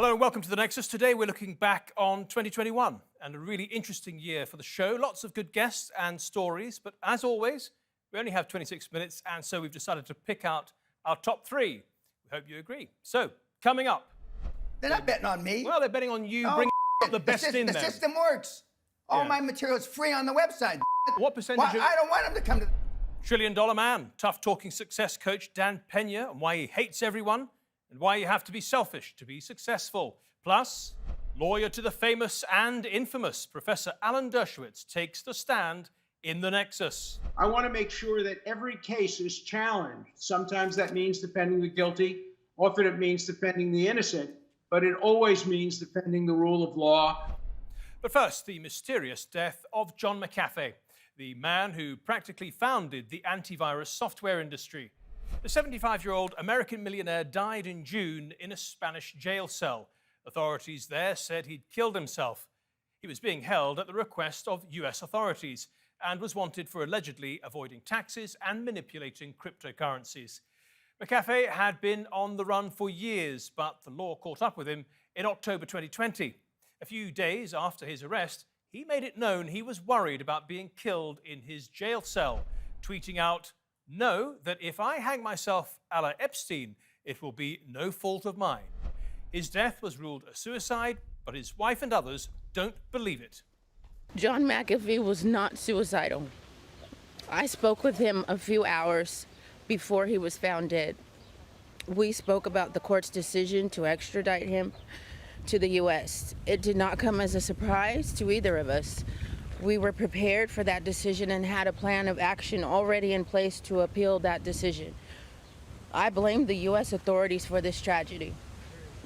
Hello and welcome to the Nexus. Today we're looking back on 2021 and a really interesting year for the show. Lots of good guests and stories, but as always, we only have 26 minutes and so we've decided to pick out our top three. We hope you agree. So, coming up. They're not betting on me. Well, they're betting on you bringing the best in there. The system works. All my material is free on the website. What percentage of... I don't want them to come to... Trillion-dollar man, tough-talking success coach Dan Pena, and why he hates everyone, and why you have to be selfish to be successful. Plus, lawyer to the famous and infamous Professor Alan Dershowitz takes the stand in the Nexus. I want to make sure that every case is challenged. Sometimes that means defending the guilty. Often it means defending the innocent. But it always means defending the rule of law. But first, the mysterious death of John McAfee, the man who practically founded the antivirus software industry. The 75-year-old American millionaire died in June in a Spanish jail cell. Authorities there said he'd killed himself. He was being held at the request of US authorities and was wanted for allegedly avoiding taxes and manipulating cryptocurrencies. McAfee had been on the run for years, but the law caught up with him in October 2020. A few days after his arrest, he made it known he was worried about being killed in his jail cell, tweeting out, "Know that if I hang myself a la Epstein, it will be no fault of mine." His death was ruled a suicide, but his wife and others don't believe it. John McAfee was not suicidal. I spoke with him a few hours before he was found dead. We spoke about the court's decision to extradite him to the U.S. It did not come as a surprise to either of us. We were prepared for that decision and had a plan of action already in place to appeal that decision. I blame the U.S. authorities for this tragedy.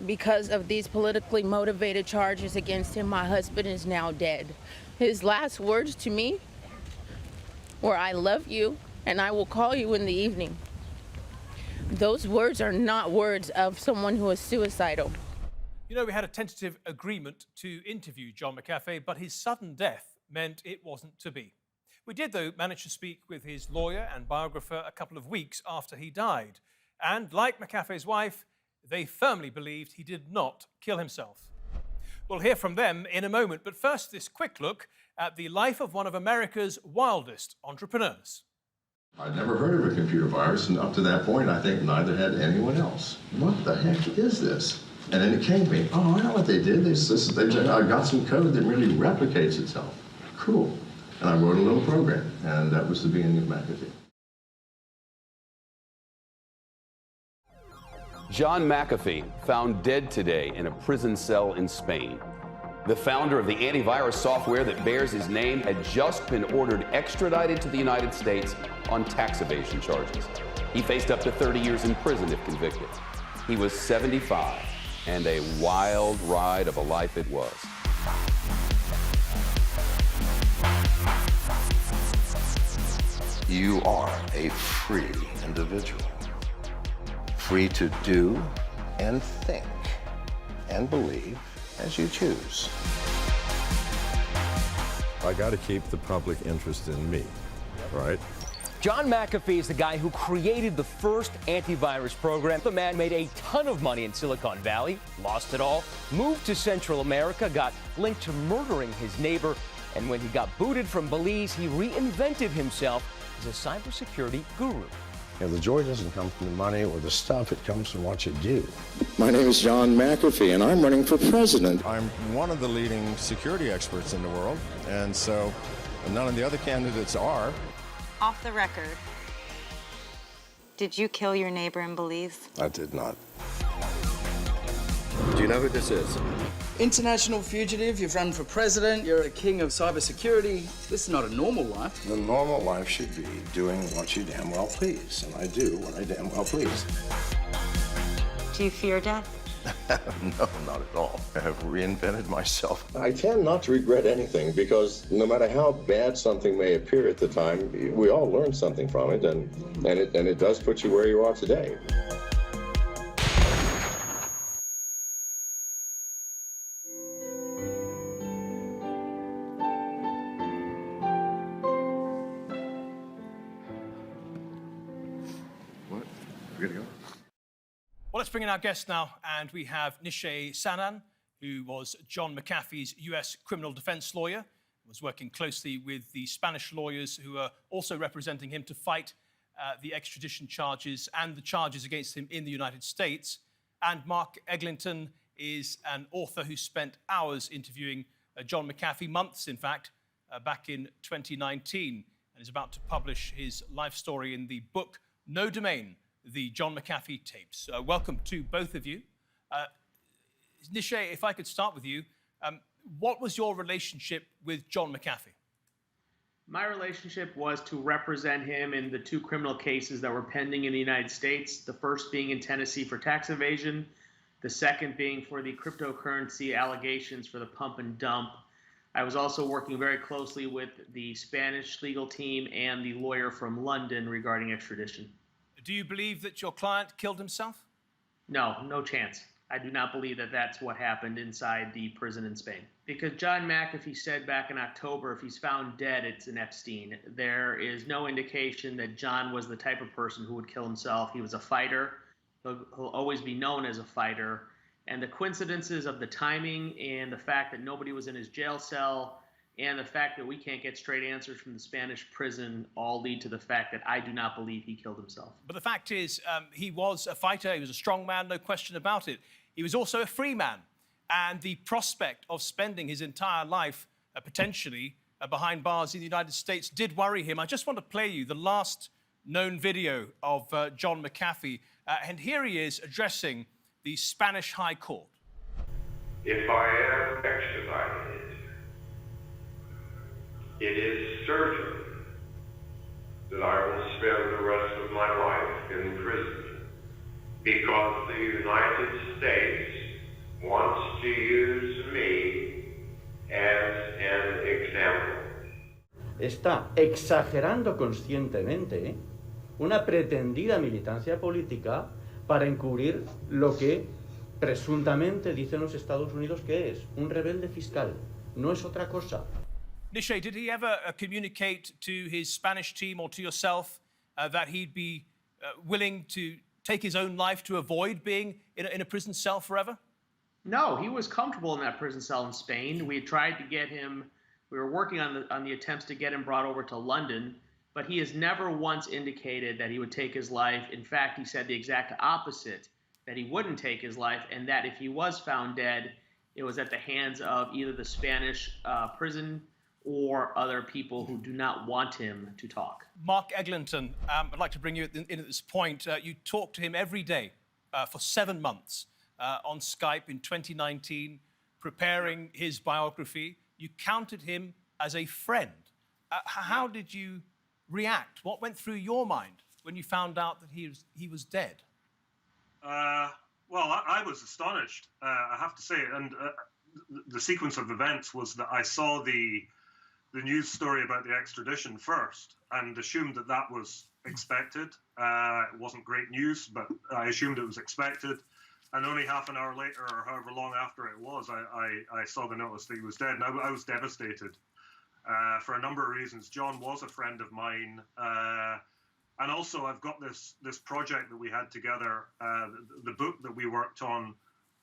Because of these politically motivated charges against him, my husband is now dead. His last words to me were, "I love you, and I will call you in the evening." Those words are not words of someone who is suicidal. You know, we had a tentative agreement to interview John McAfee, but his sudden death meant it wasn't to be. We did, though, manage to speak with his lawyer and biographer a couple of weeks after he died. And like McAfee's wife, they firmly believed he did not kill himself. We'll hear from them in a moment, but first, this quick look at the life of one of America's wildest entrepreneurs. I'd never heard of a computer virus, and up to that point, I think neither had anyone else. What the heck is this? And then it came to me, oh, I know what they did. I got some code that really replicates itself. Cool. And I wrote a little program, and that was the beginning of McAfee. John McAfee, found dead today in a prison cell in Spain. The founder of the antivirus software that bears his name had just been ordered extradited to the United States on tax evasion charges. He faced up to 30 years in prison if convicted. He was 75, and a wild ride of a life it was. You are a free individual. Free to do and think and believe as you choose. I got to keep the public interest in me, right? John McAfee is the guy who created the first antivirus program. The man made a ton of money in Silicon Valley, lost it all, moved to Central America, got linked to murdering his neighbor, and when he got booted from Belize, he reinvented himself as a cybersecurity guru. The joy doesn't come from the money or the stuff, it comes from what you do. My name is John McAfee, and I'm running for president. I'm one of the leading security experts in the world, and so none of the other candidates are. Off the record, did you kill your neighbor in Belize? I did not. Do you know who this is? International fugitive, you've run for president, you're a king of cybersecurity. This is not a normal life. The normal life should be doing what you damn well please, and I do what I damn well please. Do you fear death? No, not at all. I have reinvented myself. I tend not to regret anything because no matter how bad something may appear at the time, we all learn something from it, and it does put you where you are today. Let's bring in our guest now, and we have Nishay Sanan, who was John McAfee's US criminal defense lawyer, was working closely with the Spanish lawyers who are also representing him to fight the extradition charges and the charges against him in the United States. And Mark Eglinton is an author who spent hours interviewing John McAfee, months in fact, back in 2019, and is about to publish his life story in the book No Domain, the John McAfee tapes. Welcome to both of you. Nishay, if I could start with you, what was your relationship with John McAfee? My relationship was to represent him in the two criminal cases that were pending in the United States, the first being in Tennessee for tax evasion, the second being for the cryptocurrency allegations for the pump and dump. I was also working very closely with the Spanish legal team and the lawyer from London regarding extradition. Do you believe that your client killed himself? No, no chance. I do not believe that that's what happened inside the prison in Spain. Because John McAfee said back in October, if he's found dead, it's an Epstein. There is no indication that John was the type of person who would kill himself. He was a fighter. He'll always be known as a fighter. And the coincidences of the timing and the fact that nobody was in his jail cell and the fact that we can't get straight answers from the Spanish prison all lead to the fact that I do not believe he killed himself. But the fact is, he was a fighter, he was a strong man, no question about it. He was also a free man. And the prospect of spending his entire life potentially behind bars in the United States did worry him. I just want to play you the last known video of John McAfee. And here he is addressing the Spanish High Court. If I am extradited, it is certain that I will spend the rest of my life in prison because the United States wants to use me as an example. Está exagerando conscientemente una pretendida militancia política para encubrir lo que presuntamente dicen los Estados Unidos que es un rebelde fiscal. No es otra cosa. Nishay, did he ever communicate to his Spanish team or to yourself that he'd be willing to take his own life to avoid being in a prison cell forever? No, he was comfortable in that prison cell in Spain. We had tried to get him, we were working on the attempts to get him brought over to London, but he has never once indicated that he would take his life. In fact, he said the exact opposite, that he wouldn't take his life, and that if he was found dead, it was at the hands of either the Spanish prison or other people who do not want him to talk. Mark Eglinton, I'd like to bring you in at this point. You talked to him every day for 7 months on Skype in 2019, preparing his biography. You counted him as a friend. How did you react? What went through your mind when you found out that he was dead? Well, I was astonished, I have to say. And the sequence of events was that I saw the news story about the extradition first and assumed that that was expected. It wasn't great news, but I assumed it was expected. And only half an hour later, or however long after it was, I saw the notice that he was dead. And I was devastated for a number of reasons. John was a friend of mine. And also, I've got this project that we had together, the book that we worked on.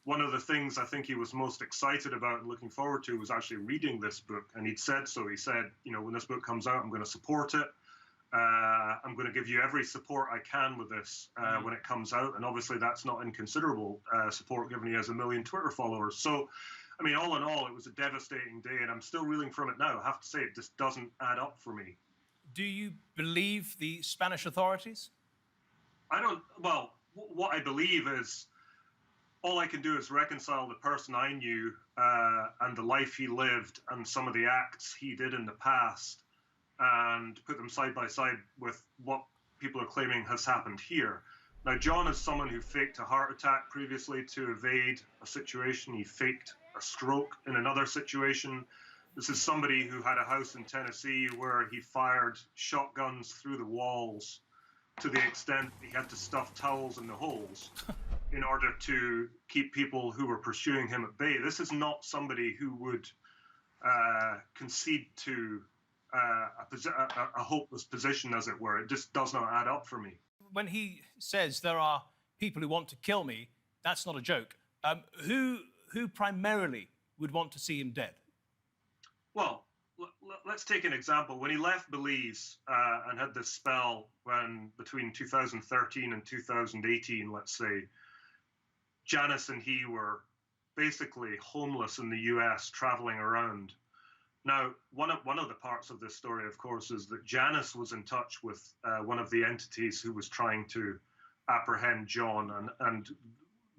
One of the things I think he was most excited about and looking forward to was actually reading this book. And he'd said so. He said, you know, when this book comes out, I'm going to support it. I'm going to give you every support I can with this when it comes out. And obviously, that's not inconsiderable support, given he has 1 million Twitter followers. So, I mean, all in all, it was a devastating day. And I'm still reeling from it now. I have to say, it just doesn't add up for me. Do you believe the Spanish authorities? I don't. Well, what I believe is all I can do is reconcile the person I knew and the life he lived and some of the acts he did in the past and put them side by side with what people are claiming has happened here. Now, John is someone who faked a heart attack previously to evade a situation. He faked a stroke in another situation. This is somebody who had a house in Tennessee where he fired shotguns through the walls to the extent he had to stuff towels in the holes in order to keep people who were pursuing him at bay. This is not somebody who would concede to a hopeless position, as it were. It just does not add up for me. When he says there are people who want to kill me. That's not a joke. Who primarily would want to see him dead? Well, let's take an example. When he left Belize and had this spell between 2013 and 2018, let's say, Janice and he were basically homeless in the US, traveling around. Now, one of the parts of this story, of course, is that Janice was in touch with one of the entities who was trying to apprehend John, and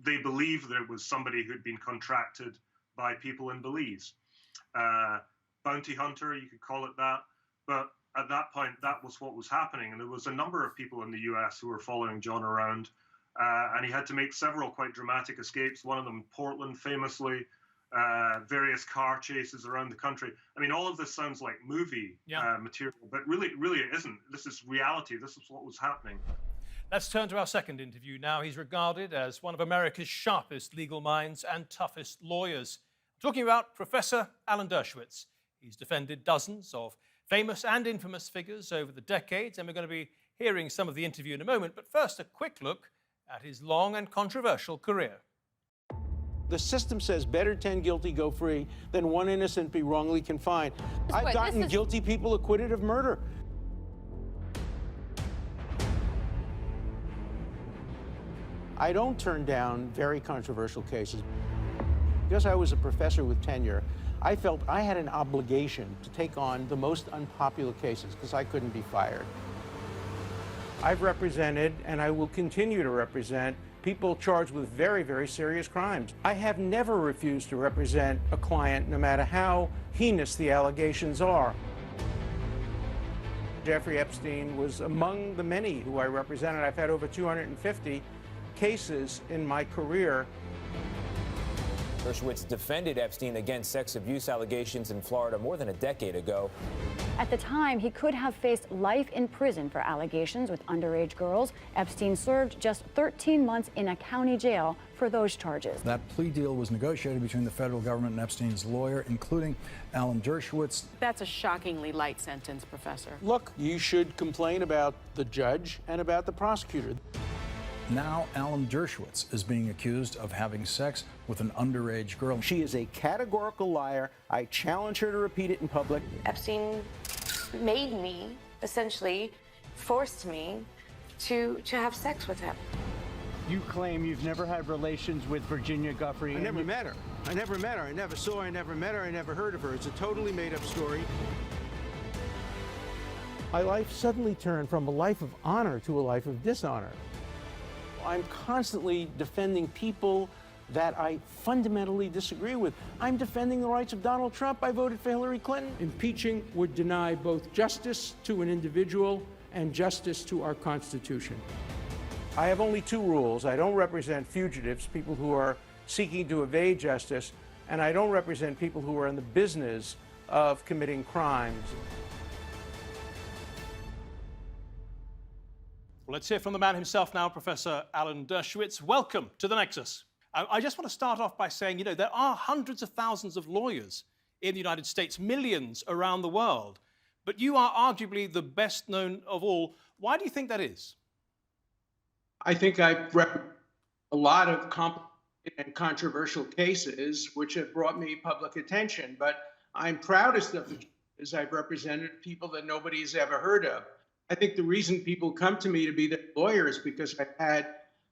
they believed that it was somebody who'd been contracted by people in Belize. Bounty hunter, you could call it that. But at that point, that was what was happening. And there was a number of people in the US who were following John around. And he had to make several quite dramatic escapes, one of them Portland, famously, various car chases around the country. I mean, all of this sounds like movie material, but really it isn't. This is reality. This is what was happening. Let's turn to our second interview now. He's regarded as one of America's sharpest legal minds and toughest lawyers. I'm talking about Professor Alan Dershowitz. He's defended dozens of famous and infamous figures over the decades, and we're going to be hearing some of the interview in a moment. But first, a quick look at his long and controversial career. The system says better 10 guilty go free than one innocent be wrongly confined. I've gotten guilty people acquitted of murder. I don't turn down very controversial cases. Because I was a professor with tenure, I felt I had an obligation to take on the most unpopular cases because I couldn't be fired. I've represented, and I will continue to represent, people charged with very, very serious crimes. I have never refused to represent a client, no matter how heinous the allegations are. Jeffrey Epstein was among the many who I represented. I've had over 250 cases in my career. Dershowitz defended Epstein against sex abuse allegations in Florida more than a decade ago. At the time, he could have faced life in prison for allegations with underage girls. Epstein served just 13 months in a county jail for those charges. That plea deal was negotiated between the federal government and Epstein's lawyer, including Alan Dershowitz. That's a shockingly light sentence, Professor. Look, you should complain about the judge and about the prosecutor. Now Alan Dershowitz is being accused of having sex with an underage girl. She is a categorical liar. I challenge her to repeat it in public. Epstein made me, essentially forced me to have sex with him. You claim you've never had relations with Virginia Giuffre. I never met her. I never met her. I never saw her. I never met her. I never heard of her. It's a totally made-up story. My life suddenly turned from a life of honor to a life of dishonor. I'm constantly defending people that I fundamentally disagree with. I'm defending the rights of Donald Trump. I voted for Hillary Clinton. Impeaching would deny both justice to an individual and justice to our Constitution. I have only two rules. I don't represent fugitives, people who are seeking to evade justice, and I don't represent people who are in the business of committing crimes. Well, let's hear from the man himself now, Professor Alan Dershowitz. Welcome to the Nexus. I just want to start off by saying, there are hundreds of thousands of lawyers in the United States, millions around the world, but you are arguably the best known of all. Why do you think that is? I think I've represented a lot of complicated and controversial cases which have brought me public attention, but I'm proudest of the cases I've represented, people that nobody's ever heard of. I think the reason people come to me to be their lawyer is because I've had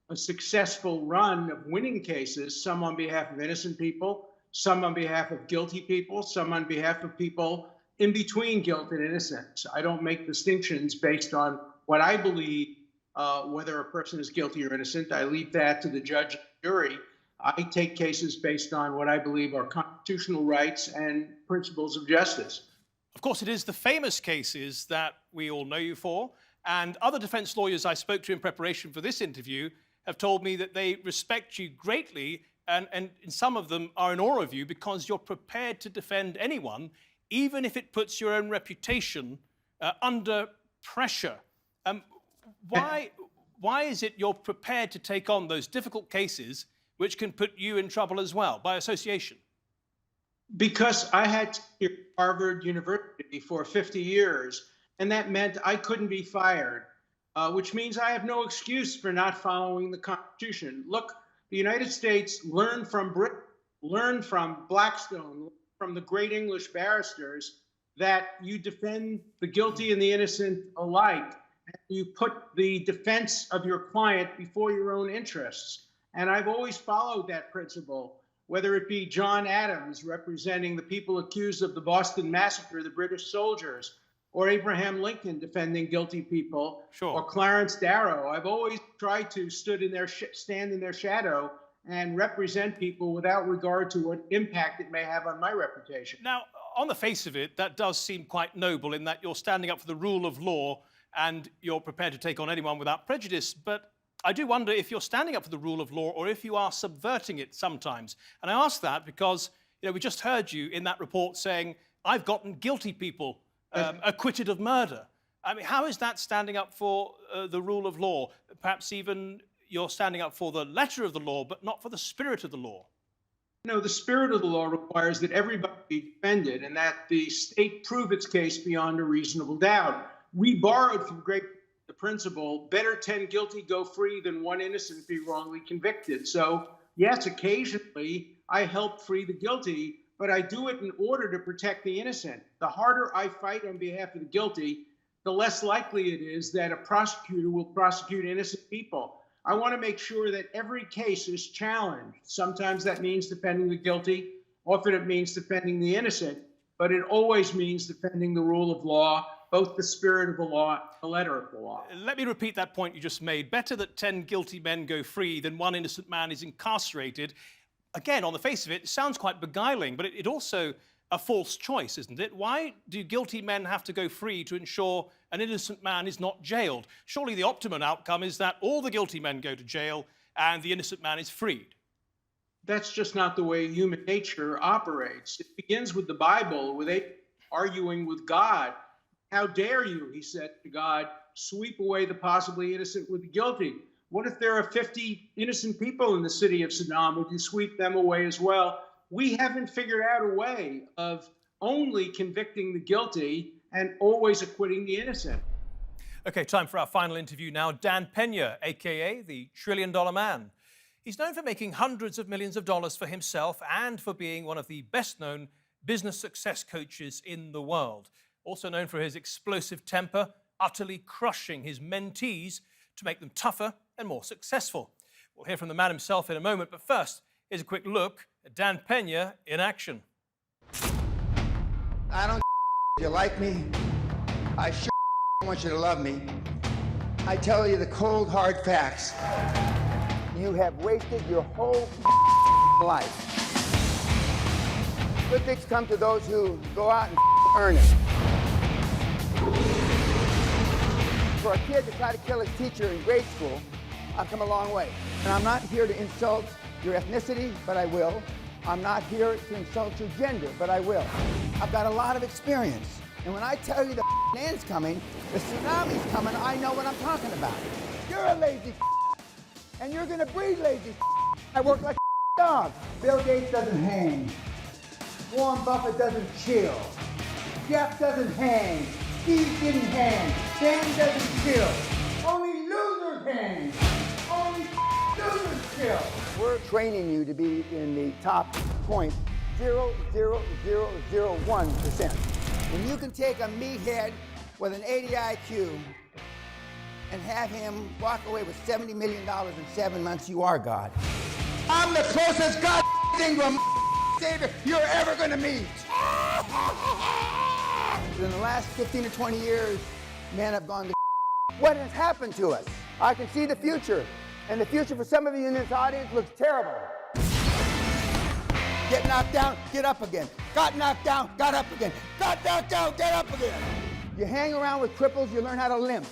a successful run of winning cases, some on behalf of innocent people, some on behalf of guilty people, some on behalf of people in between guilt and innocence. I don't make distinctions based on what I believe, whether a person is guilty or innocent. I leave that to the judge and jury. I take cases based on what I believe are constitutional rights and principles of justice. Of course, it is the famous cases that we all know you for, and other defense lawyers I spoke to in preparation for this interview have told me that they respect you greatly, and some of them are in awe of you because you're prepared to defend anyone, even if it puts your own reputation under pressure. Why is it you're prepared to take on those difficult cases which can put you in trouble as well, by association? Because I had to be at Harvard University for 50 years, and that meant I couldn't be fired. which means I have no excuse for not following the Constitution. Look, the United States learned from Britain, learned from Blackstone, from the great English barristers, that you defend the guilty and the innocent alike. You put the defense of your client before your own interests. And I've always followed that principle, whether it be John Adams representing the people accused of the Boston Massacre, the British soldiers, or Abraham Lincoln defending guilty people, or Clarence Darrow. I've always tried to stand in their shadow and represent people without regard to what impact it may have on my reputation. Now, on the face of it, that does seem quite noble in that you're standing up for the rule of law and you're prepared to take on anyone without prejudice. But I do wonder if you're standing up for the rule of law or if you are subverting it sometimes. And I ask that because, we just heard you in that report saying, I've gotten guilty people acquitted of murder. I mean, how is that standing up for the rule of law? Perhaps even you're standing up for the letter of the law, but not for the spirit of the law. No, the spirit of the law requires that everybody be defended and that the state prove its case beyond a reasonable doubt. We borrowed from the principle, better 10 guilty go free than one innocent be wrongly convicted. So, yes, occasionally I help free the guilty, but I do it in order to protect the innocent. The harder I fight on behalf of the guilty, the less likely it is that a prosecutor will prosecute innocent people. I want to make sure that every case is challenged. Sometimes that means defending the guilty. Often it means defending the innocent, but it always means defending the rule of law, both the spirit of the law and the letter of the law. Let me repeat that point you just made. Better that 10 guilty men go free than one innocent man is incarcerated. Again, on the face of it, it sounds quite beguiling, but it also a false choice, isn't it? Why do guilty men have to go free to ensure an innocent man is not jailed? Surely the optimum outcome is that all the guilty men go to jail and the innocent man is freed. That's just not the way human nature operates. It begins with the Bible, with Abraham arguing with God. How dare you, he said to God, sweep away the possibly innocent with the guilty? What if there are 50 innocent people in the city of Saddam? Would you sweep them away as well? We haven't figured out a way of only convicting the guilty and always acquitting the innocent. Okay, time for our final interview now. Dan Pena, a.k.a. the $1 trillion man. He's known for making hundreds of millions of dollars for himself and for being one of the best-known business success coaches in the world. Also known for his explosive temper, utterly crushing his mentees to make them tougher and more successful. We'll hear from the man himself in a moment, but first, here's a quick look at Dan Pena in action. I don't if you like me. I sure want you to love me. I tell you the cold, hard facts. You have wasted your whole life. Good things come to those who go out and earn it. For a kid to try to kill his teacher in grade school, I've come a long way. And I'm not here to insult your ethnicity, but I will. I'm not here to insult your gender, but I will. I've got a lot of experience. And when I tell you the end's coming, the tsunami's coming, I know what I'm talking about. You're a lazy and you're gonna breed lazy. I work like a dog. Bill Gates doesn't hang. Warren Buffett doesn't chill. Jeff doesn't hang. Steve didn't hang. Dan doesn't chill. Only losers hang. Only losers chill. We're training you to be in the top 0.00001%. When you can take a meathead with an 80 IQ and have him walk away with $70 million in 7 months, you are God. I'm the closest God thing to a savior you're ever gonna meet. In the last 15 to 20 years, men have gone to what has happened to us? I can see the future, and the future for some of you in this audience looks terrible. Get knocked down, get up again. Got knocked down, got up again. Got knocked down, get up again. You hang around with cripples, you learn how to limp.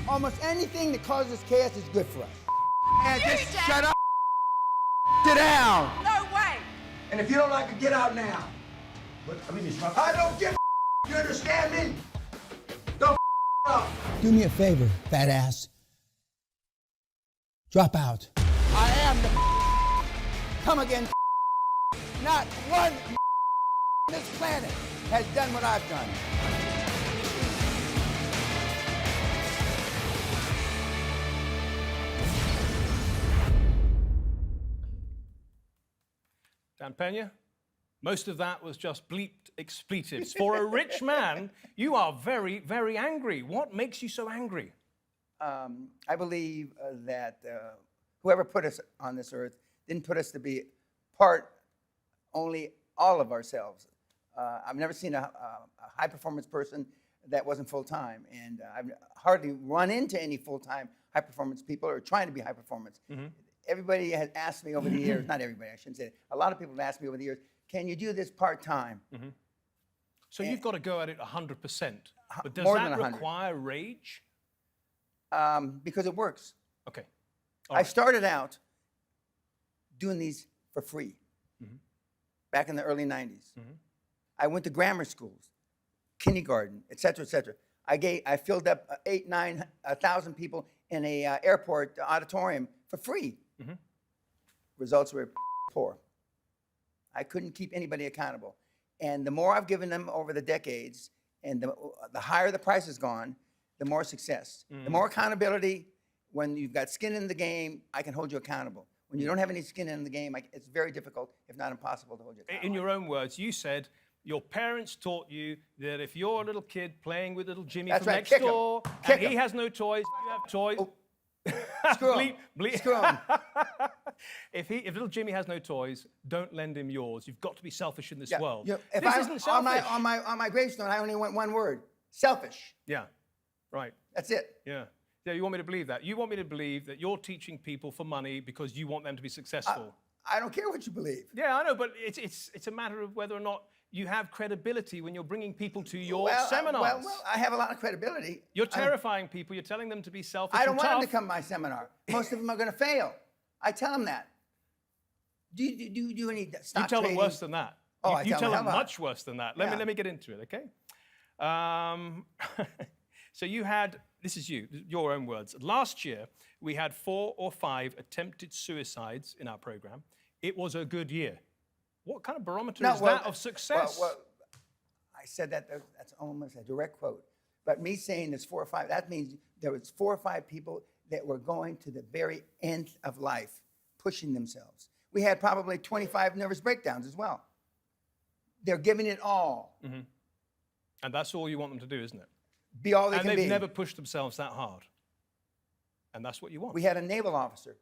Almost anything that causes chaos is good for us. And just shut up. Sit down. No way. And if you don't like it, get out now. I don't give a you understand me? Don't up. Do me a favor, fat ass. Drop out. I am the come again. Not one on this planet has done what I've done. Dan Pena, most of that was just bleeped expletives. For a rich man, you are very, very angry. What makes you so angry? I believe that whoever put us on this earth didn't put us to be only all of ourselves. I've never seen a high-performance person that wasn't full-time, and I've hardly run into any full-time high-performance people or trying to be high-performance. Everybody has asked me over the years, not everybody, I shouldn't say it, a lot of people have asked me over the years, can you do this part-time? So you've got to go at it 100%. But does more that than 100. require rage? Because it works. Okay. I started out doing these for free back in the early 90s. I went to grammar schools, kindergarten, et cetera, et cetera. I filled up 9,000 people in a airport auditorium for free. Results were poor. I couldn't keep anybody accountable. And the more I've given them over the decades, and the higher the price has gone, the more success. The more accountability. When you've got skin in the game, I can hold you accountable. When you don't have any skin in the game, it's very difficult, if not impossible, to hold you accountable. In your own words, you said your parents taught you that if you're a little kid playing with little Jimmy That's from right, next kick him. door, Kick and he him. has no toys, you have toys. Screw him. Screw him. If little Jimmy has no toys, don't lend him yours. You've got to be selfish in this world. If this I, isn't selfish. on my gravestone, I only want one word: selfish. Yeah, right. That's it. Yeah. Yeah, you want me to believe that? You want me to believe that you're teaching people for money because you want them to be successful? I don't care what you believe. Yeah, I know, but it's a matter of whether or not you have credibility when you're bringing people to your Well, seminars. well, I have a lot of credibility. You're terrifying people. You're telling them to be selfish I don't and want them tough. to come to my seminar. Most of them are going to fail. I tell them that. Do you do any stock You tell trading? them worse than that. Oh, you tell them how about- much worse than that. Let me get into it, okay? So you had, this is your own words. Last year, we had 4 or 5 attempted suicides in our program. It was a good year. What kind of barometer is that of success? Well, I said that's almost a direct quote. But me saying there's 4 or 5, that means there was 4 or 5 people that were going to the very end of life, pushing themselves. We had probably 25 nervous breakdowns as well. They're giving it all. And that's all you want them to do, isn't it? Be all they can be. And they've never pushed themselves that hard. And that's what you want. We had a naval officer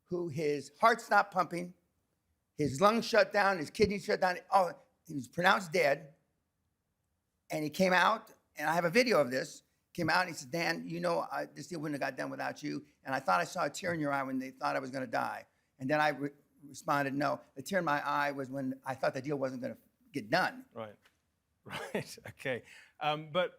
who his heart stopped pumping, his lungs shut down, his kidneys shut down. Oh, he was pronounced dead. And he came out, and I have a video of this. Came out and he said, Dan, you know, this deal wouldn't have got done without you. And I thought I saw a tear in your eye when they thought I was going to die. And then I responded, no, the tear in my eye was when I thought the deal wasn't going to get done. Right. Right. Okay. But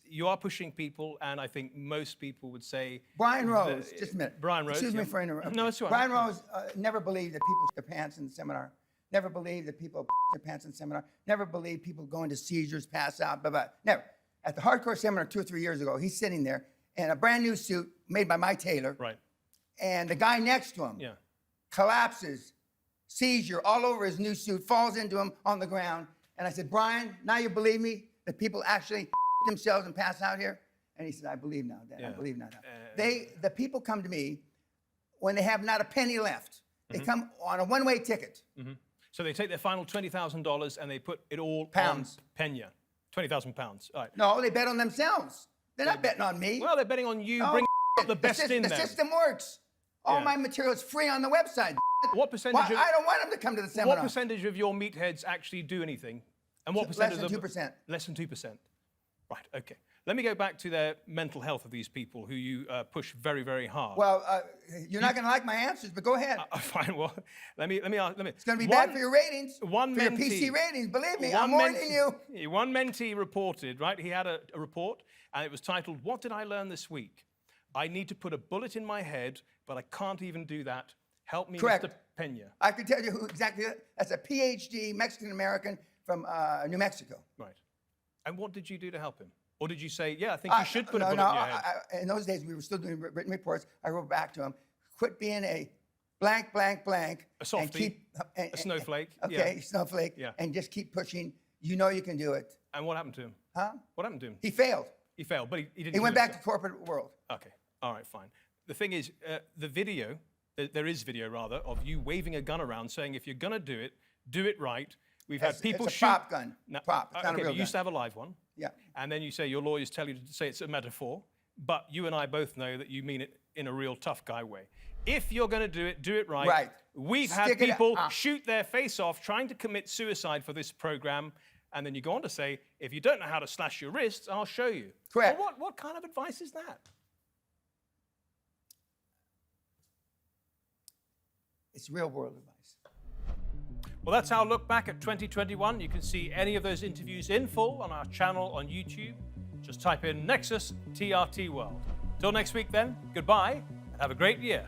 you are pushing people, and I think most people would say. Brian Rose, just a minute. Brian Rose. Excuse me for interrupting. No, it's all right. Brian Rose never believed that people put their pants in the seminar. Never believed that people put their pants in the seminar. Never believed people go into seizures, pass out, blah, blah. Never. At the hardcore seminar 2 or 3 years ago, he's sitting there in a brand new suit made by my tailor. Right. And the guy next to him collapses, seizure all over his new suit, falls into him on the ground. And I said, Brian, now you believe me that people actually themselves and pass out here? And he said, I believe now, Dad. I believe now. The people come to me when they have not a penny left. They come on a one-way ticket. So they take their final $20,000 and they put it all Pounds. on Pena. 20,000 pounds. All right. No, they bet on themselves. They're not betting on me. Well, they're betting on you bringing the best in there. The system works. All my material is free on the website. What percentage? I don't want them to come to the seminar. What percentage of your meatheads actually do anything? And what percentage Less than 2%. Less than 2%. Right. Okay. Let me go back to the mental health of these people who you push very, very hard. Well, you're not going to like my answers, but go ahead. Fine. Well, let me. It's going to be bad for your ratings. For your PC ratings. Believe me, I'm warning you. One mentee reported, right? He had a report, and it was titled, "What did I learn this week? I need to put a bullet in my head, but I can't even do that. Help me, Correct. Mr. Pena." I can tell you who exactly. That's a PhD Mexican-American from New Mexico. Right. And what did you do to help him? Or did you say, yeah, I think you should put a bullet in your head? In those days, we were still doing written reports. I wrote back to him, quit being a blank, blank, blank. A softie, and keep, a snowflake. Okay, snowflake. Yeah. And just keep pushing. You know you can do it. And what happened to him? Huh? What happened to him? He failed. He failed, but he didn't. He went back to corporate world. Okay, all right, fine. The thing is, the video There is video, rather, of you waving a gun around saying, if you're going to do it right. We've had people it's a shoot. prop gun. No, Prop. It's not a okay, real but you used to gun. have a live one. Yeah. And then you say your lawyers tell you to say it's a metaphor, but you and I both know that you mean it in a real tough guy way. If you're going to do it right. Right. We've had Stick it people out. shoot their face off trying to commit suicide for this program, and then you go on to say, if you don't know how to slash your wrists, I'll show you. Correct. Well, what kind of advice is that? It's real world advice. Well, that's our look back at 2021. You can see any of those interviews in full on our channel on YouTube. Just type in Nexus TRT World. Till next week then, goodbye and have a great year.